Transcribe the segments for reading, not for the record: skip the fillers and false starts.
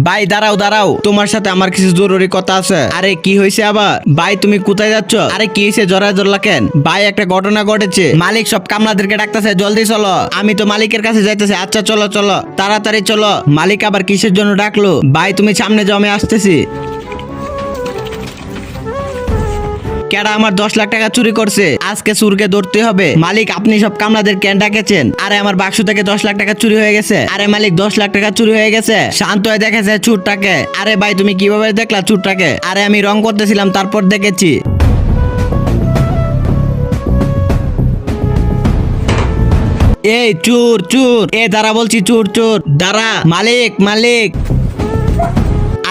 ভাই দাঁড়াও দাঁড়াও, তোমার সাথে আমার কিছু জরুরি কথা আছে। আরে কি হয়েছে আবার? ভাই তুমি কোথায় যাচ্ছ? আরে কি হয়েছে, জড়ায় ধরলা কেন? ভাই একটা ঘটনা ঘটেছে, মালিক সব কামলাদেরকে ডাকতেছে, জলদি চলো। আমি তো মালিকের কাছে যাইতেছি। আচ্ছা চলো চলো, তাড়াতাড়ি চলো। মালিক আবার কিসের জন্য ডাকলো? ভাই তুমি সামনে যাও, আমি আসতেছি। কেডা আমার 10 লাখ টাকা চুরি করছে? আজকে চুরকে ধরতে হবে। মালিক আপনি সব কামলাদের কেন ডাকেছেন? আরে আমার বাক্স থেকে 10 লাখ টাকা চুরি হয়ে গেছে। আরে মালিক 10 লাখ টাকা চুরি হয়ে গেছে। শান্ত হয়ে দেখেছে চুরটাকে। আরে ভাই তুমি কিভাবে দেখলা চুরটাকে? আরে আমি রং করতেছিলাম, তারপর দেখেছি। এই চুর চুর, দাঁড়া বলছি, চুর চুর দাঁড়া। মালিক মালিক,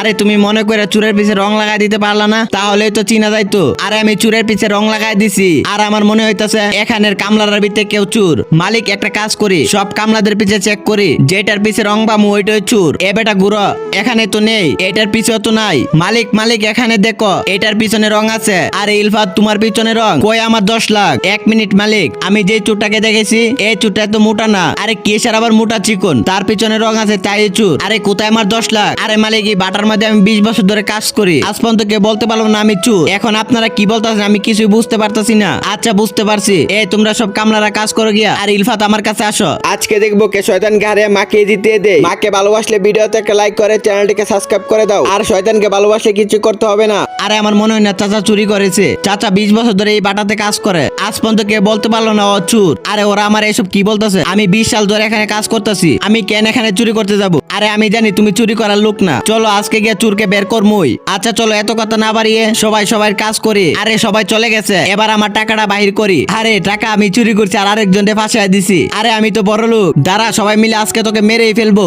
আরে তুমি মনে করে চুরের পিছে রং লাগাই দিতে পারলা না? তাহলে তো চিনা যাইতো। আরে আমি চুরের পিছে রং লাগাই দিছি, আর আমার মনে হইতাছে এখানের কামলার ভিতরে কেউ চুর। মালিক একটা কাজ করি, সব কামলাদের পিছে চেক করি, যেটার পিছে রং বামু ওইটাই চুর। এ বেটা গুড়ো, এখানে তো নেই, এটার পিছেও তো নাই। মালিক মালিক এখানে দেখো, এটার পিছনে রং আছে। আরে ইলফাত তোমার পিছনে রং কই? আমার 10 লাখ। 1 মিনিট মালিক, আমি যে চুরটাকে দেখেছি এই চুরটা তো মোটা না। আরে কেশার আবার মোটা চিকন, তার পিছনে রং আছে তাই চুর। আরে কোথায় আমার 10 লাখ? আরে মালিক এই বাটার মধ্যে আমি 20 বছর ধরে কাজ করি, আজ পর্যন্ত কেউ বলতে পারলো না আমি চুর। এখন আপনারা কি বলতেছেন আমি কিছুই বুঝতে পারতাছি না। আচ্ছা বুঝতে পারছি, তোমরা সব কামলারা কাজ করো গিয়া। আর ইলফাত আমার কাছে আসো, আজকে দেখবো কে শয়তানকে হারিয়ে মাকে জিতিয়ে দেয়। মাকে ভালোবাসলে ভিডিওতে একটা লাইক করে চ্যানেলটিকে সাবস্ক্রাইব করে দাও। আর শয়তানকে ভালোবাসলে কিছু করতে হবে না। আরে আমার মনে হয় না চাচা চুরি করেছে। চাচা 20 বছর ধরে এই বাটাতে কাজ করে, আজ পর্যন্ত কেউ বলতে পারলো না ও চুর। আরে ওরা আমার এসব কি বলতেছে? আমি 20 সাল ধরে এখানে কাজ করতেছি, আমি কেন এখানে চুরি করতে যাব? আরে আমি জানি তুমি চুরি করার লোক না। চলো আজকে গিয়ে চুরকে বের করমই। আচ্ছা চলো, এত কথা না বাড়িয়ে সবাই সবার কাজ করি। আরে সবাই চলে গেছে, এবার আমার টাকাটা বাহির করি। আরে টাকা আমি চুরি করছি আর আরেকজনকে ফাঁসাই দিছি। আরে আমি তো বড় লোক। দাঁড়া, সবাই মিলে আজকে তোকে মেরেই ফেলবো।